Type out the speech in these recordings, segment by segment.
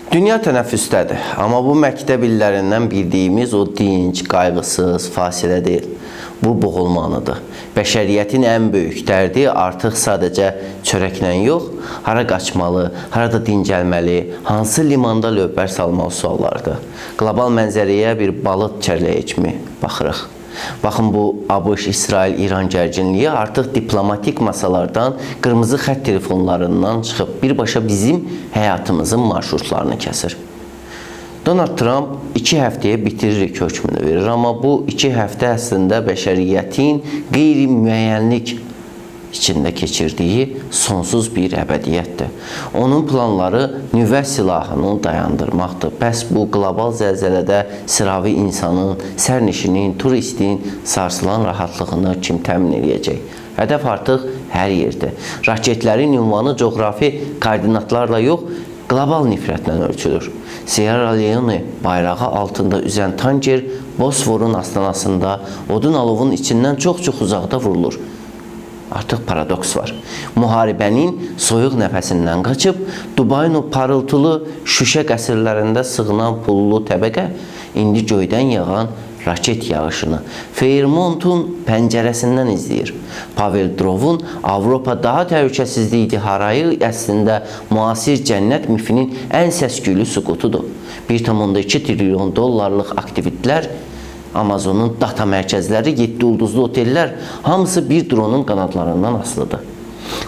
Dünya tənəffüsdədir, amma bu məktəb illərindən bildiyimiz o dinc, qayğısız, fasilə deyil. Bu boğulmanıdır. Bəşəriyyətin ən böyük dərdi artıq sadəcə çörəklə yox, hara qaçmalı, harada dincəlməli, hansı limanda lövbər salmalı suallardır. Qlobal mənzərəyə bir balıq çərləyi kimi baxırıq. Baxın, bu ABŞ, İsrail, İran gərginliyi artıq diplomatik masalardan, qırmızı xətt telefonlarından çıxıb birbaşa bizim həyatımızın marşrutlarını kəsir. Donald Trump 2 həftəyə bitiririk hökmünü verir, amma bu 2 həftə əslində bəşəriyyətin qeyri-müəyyənlik içində keçirdiyi sonsuz bir əbədiyyətdir. Onun planları nüvə silahını dayandırmaqdır. Bəs bu qlobal zəlzələdə sıravi insanın, sərnişinin, turistin sarsılan rahatlığını kim təmin edəcək? Hədəf artıq hər yerdir. Raketlərin ünvanı coğrafi koordinatlarla yox, qlobal nifrətlə ölçülür. Sierra Leone bayrağı altında üzən tanker Bosforun astanasında odun alovun içindən çox-çox uzaqda vurulur. Artıq paradoks var. Müharibənin soyuq nəfəsindən qaçıb, Dubayın o parıltılı şüşə qəsrlərində sığınan pullu təbəqə indi göydən yağan raket yağışını Fairmontun pəncərəsindən izləyir. Pavel Durovun Avropa daha təhlükəsizlikdir harayı əslində müasir cənnət mifinin ən səs-küylü süqutudur. 1,2 trilyon dollarlıq aktivitlər, Amazonun data mərkəzləri, 7 ulduzlu otellər, hamısı bir dronun qanadlarından asılıdır.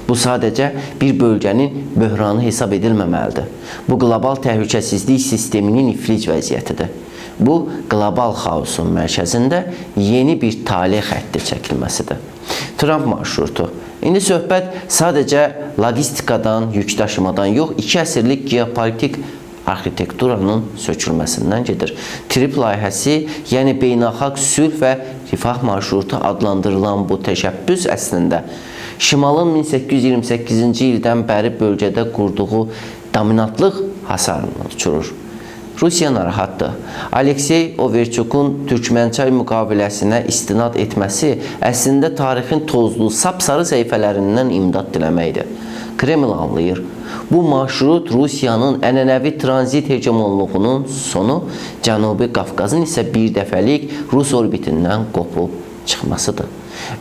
Bu sadəcə bir bölgənin böhranı hesab edilməməlidir. Bu qlobal təhlükəsizlik sisteminin iflic vəziyyətidir. Bu qlobal xaosun mərkəzində yeni bir talih xətti çəkilməsidir. Trump marşrutu. İndi söhbət sadəcə logistikadan, yük daşımadan yox, 2 əsrlik geopolitik arxitekturanın sökülməsindən gedir. TRIP layihəsi, yəni beynəlxalq sülh və rifah marşrutu adlandırılan bu təşəbbüs əslində Şimalın 1828-ci ildən bəri bölgədə qurduğu dominantlıq hasarını uçurur. Rusiya narahatdır. Aleksey Overçukun Türkmənçay müqaviləsinə istinad etməsi əslində tarixin tozlu, sapsarı səhifələrindən imdad diləməkdir. Kreml anlayır. Bu marşrut Rusiyanın ənənəvi tranzit hegemonluğunun sonu, Cənubi Qafqazın isə bir dəfəlik Rus orbitindən qopub çıxmasıdır.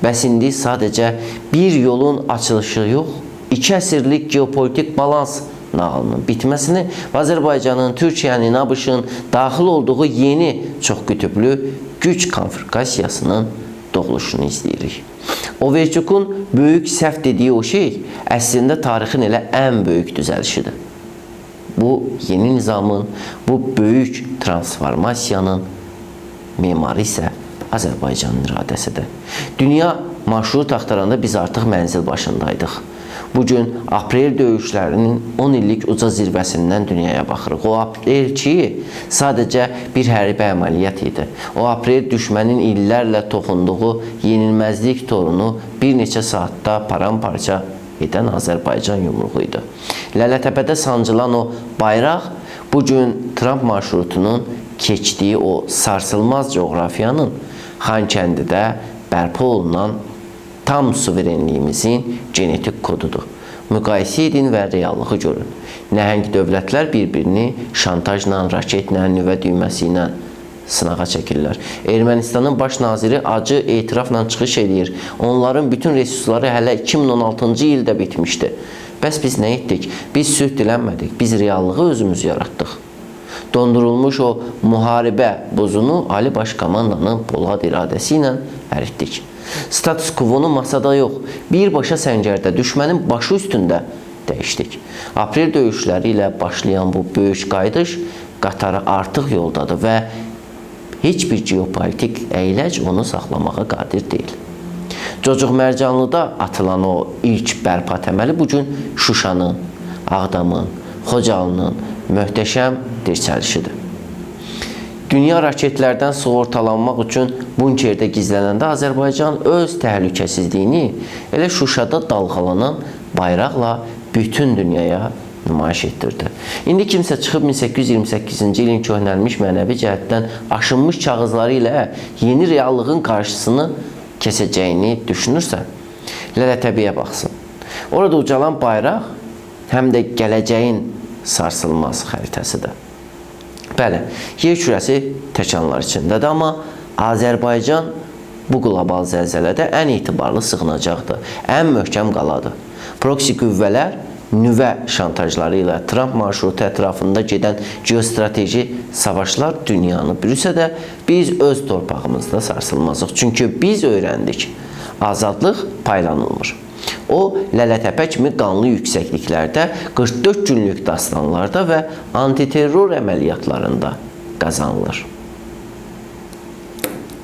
Bəs indi sadəcə bir yolun açılışı yox, 2 əsrlik geopolitik balans nağılının bitməsini və Azərbaycanın, Türkiyənin, ABŞ-ın daxil olduğu yeni çoxqütüblü güc konflikasiyasının doğuluşunu izləyirik. Overçukun böyük səhv dediyi o şey əslində tarixin elə ən böyük düzəlişidir. Bu yeni nizamın, bu böyük transformasiyanın memarı isə Azərbaycanın iradəsidir. Dünya marşrut axtaranda biz artıq mənzil başındaydıq. Bugün aprel döyüşlərinin 10 illik uca zirvəsindən dünyaya baxırıq. O aprel ki, sadəcə bir hərbi əməliyyat idi. O aprel düşmənin illərlə toxunduğu yenilməzlik torunu bir neçə saatda paramparça edən Azərbaycan yumruğu idi. Lələtəpədə sancılan o bayraq bugün Trump marşrutunun keçdiyi o sarsılmaz coğrafiyanın Xankəndidə bərpa olunan tam suverenliyimizin genetik kodudur. Müqayisə edin və reallığı görün. Nəhəng dövlətlər bir-birini şantajla, raketlə, nüvə düyməsi ilə sınağa çəkirlər. Ermənistanın baş naziri acı etirafla çıxış edir. Onların bütün resursları hələ 2016-cı ildə bitmişdi. Bəs biz nə etdik? Biz sülh dilənmədik. Biz reallığı özümüz yaratdıq. Dondurulmuş o müharibə buzunu Ali Baş Komandanın polad iradəsi ilə əritdik. Status quo-nu masada yox, birbaşa səngərdə düşmənin başı üstündə dəyişdik. Aprel döyüşləri ilə başlayan bu böyük qayıdış qatarı artıq yoldadır və heç bir geopolitik əyləc onu saxlamağa qadir deyil. Cocuq Mərcanlıda atılan o ilk bərpa təməli bugün Şuşanın, Ağdamın, Xocalının möhtəşəm dirçəlişidir. Dünya raketlərdən sığortalanmaq üçün bunkerdə gizlənəndə Azərbaycan öz təhlükəsizliyini elə Şuşada dalğalanan bayraqla bütün dünyaya nümayiş etdirdi. İndi kimsə çıxıb 1828-ci ilin köhnəlmiş mənəvi cəhətdən aşınmış kağızları ilə yeni reallığın qarşısını kəsəcəyini düşünürsə, Lələtəbiyə baxsın. Orada ucalan bayraq həm də gələcəyin sarsılmaz xəritəsidir. Bəli, yer kürəsi təkanlar içindədir, amma Azərbaycan bu qlobal zəlzələdə ən etibarlı sığınacaqdır, ən möhkəm qaladır. Proksi qüvvələr nüvə şantajları ilə Tramp marşrutu ətrafında gedən geostrateji savaşlar dünyanı bürüsə də biz öz torpağımızda sarsılmazıq. Çünki biz öyrəndik, azadlıq paylanılmır. O, Lələtəpə kimi qanlı yüksəkliklərdə, 44 günlük dastanlarda və antiterror əməliyyatlarında qazanılır.